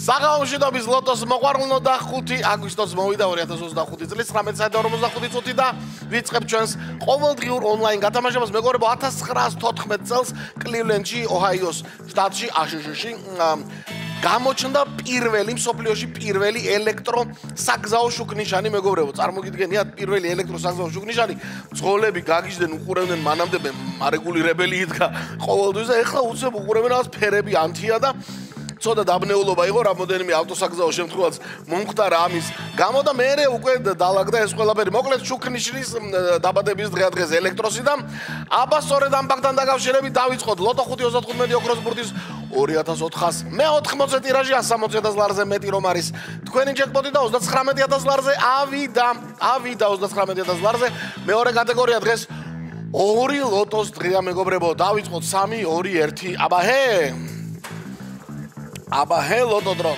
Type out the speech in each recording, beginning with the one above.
საღამოშიდობის ლოტოს მოყვარულნო და 5 აგვისტოს მოვიდა 2025 წლის 19:45 წუთი და ვიწყებ ჩვენს ყოველდღიურ ონლაინ გათამაშებას მეგობრებო 1914 წელს კლივლენდში ოჰაიოს შტატში აშშში გამოჩნდა პირველი მსოფლიოში პირველი ელექტროსაგზაო შუქნიშანი მეგობრებო წარმოგიდგენიათ პირველი ელექტროსაგზაო შუქნიშანი ძღოლები გაგიჟდნენ უყურებდნენ მანამდე არეგულირებელი იდგა ყოველთვის და ეხლა უცებ უყურებენ რაღაც ფერები ანთია და ცოტა დაბნეულობა იყო რამოდენიმე ავტოსაგზაო შემთხვევაც მომხდარა ამის გამო და მე უკვე დალაგდა ეს ყველაფერი მოკლედ შუქნიშნის დაბადების დღეს ელექტროსი და აბა სწორედ ამ ფაქტთან დაკავშირებით დავიწყოთ ლოტო 5.35 ოქროს ბურთის 2400 მე-80 ტირაჟი 160.000 ლარზე მეტი რომ არის თქვენი ჯეკპოტი და 39000 ლარზე ავიდა 39000 ლარზე მეორე კატეგორია დღეს ორი ლოტოს დღეა მეგობრებო დავიწყოთ 3 2 1 აბა ჰე ლოტო დრო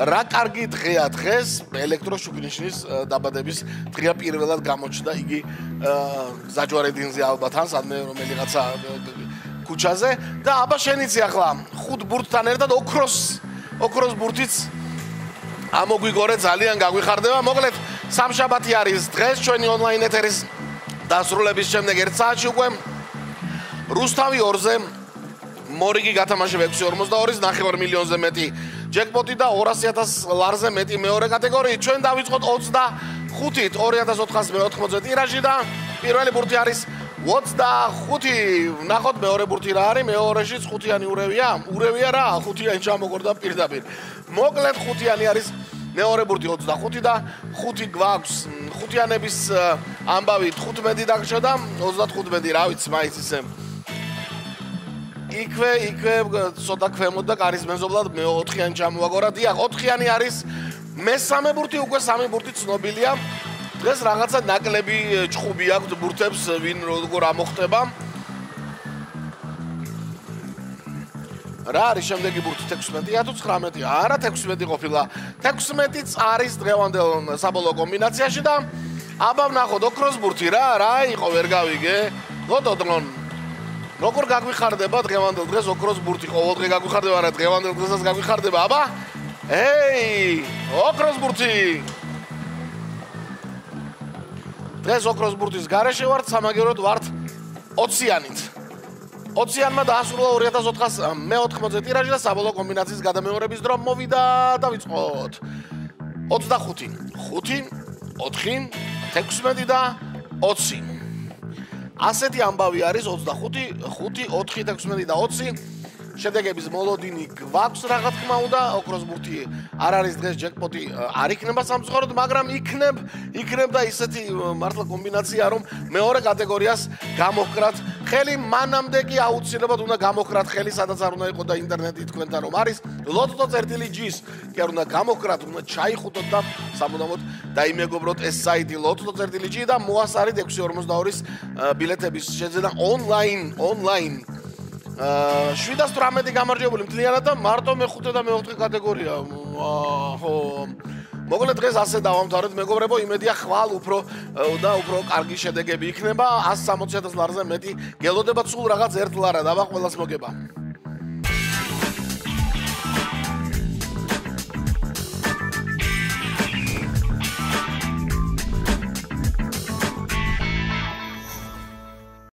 რა კარგი დღეა დღეს ელექტროშუქნიშნის დაბადების დღეა პირველად გამოჩნდა იგი ზაჯვარედინზე ალბათ ან სადმე რომელიღაცა ქუჩაზე და აბა შენიცი ახლა 5 ბურთთან ერთად ოქროს ბურთიც ამოგვიგორე ძალიან გაგვიხარდება მოკლედ სამშაბათი არის დღეს ჩვენი ონლაინ ეთერის დასრულების შემდეგ 1 საათში უკვე რუსთავი 2-ზე მორიგი გათამაშება 6.42-ს 9 მილიონზე მეტი ჯეკპოტი და 200.000 ლარზე მეტი მეორე კატეგორიით ჩვენ დავიწყოთ 25-ით 2480 ტირაჟი და პირველი ბურთი არის 25 ნახოთ მეორე ბურთი რა არის მეორეშიც 5-იანი ურევია რა 5-იანი ჩამოგორდა პირდაპირ მოკლედ 5-იანი არის მეორე ბურთი 25 და 5 გვაქვს 5-იანების ამბავი 15 დაგჭირდა და 35 რა ვიცი მაინც ისე იქვე ცოტა ქვემოთ და კარის მეზობლად მე 4-იანი ჩამოვაგორა დიახ 4-იანი არის მესამე ბურთი უკვე 3 ბურთი ცნობილია დღეს რაღაცა ნაკლები ჭხუბი აქვს ბურთებს ვინ როგორ ამოხტება რა არის შემდეგი ბურთი 16-ია თუ 19-ია არა 16 ყოფილა 16-იც არის დღევანდელ საბოლოო კომბინაციაში და აბა ვნახოთ ოქროს ბურთი რა იყო ვერ გავიგე ლოტოდრონ როგორ გაგვიხარდება დღევანდელ დღეს ოქროს ბურთი ყოველდღე გაგვიხარდება არა დღევანდელ დღესაც გაგვიხარდება აბა ოქროს ბურთი დღეს ოქროს ბურთის გარეშე ვართ სამაგეროდ ვართ 20-იანით 20-იანმა დაასრულა 2400 მე-80 ტირაჟი და საბოლოო კომბინაციის გადამეორების დრო მოვიდა დავიწყოთ 25 5 4 16 და 20 ასეთი ამბავი არის 25 5 4 16 და 20 შედეგების მოლოდინი გვაქვს რა თქმა უნდა ოქროს ბურთი არ არის დღეს ჯეკპოტი არ იქნება სამწუხაროდ მაგრამ იქნებ და ისეთი მართლა კომბინაცია რომ მეორე კატეგორიას გამოვკრათ ხელი მანამდე კი აუცილებლად უნდა გამოვკრათ ხელი სადაც არ უნდა იყო და ინტერნეტი თქვენთან რომ არის lotto.rt-ს კი არ უნდა გამოვკრათ უნდა ჩაიხუტოთ და სამუდამოდ დაიმეგობროთ ეს საიტი lotto.rt და მოასარით 6.42-ის ბილეთების შეძენა ონლაინ 718 გამარჯვებული მთლიანად და მარტო მე-5 და მე-4 კატეგორია. მოკლედ დღეს ასე დავამთავრეთ მეგობრებო, იმედია ხვალ უფრო კარგი შედეგები იქნება 160.000 ლარზე მეტი გელოდება სულ რაღაც 1 ლარა და ყველას მოგება.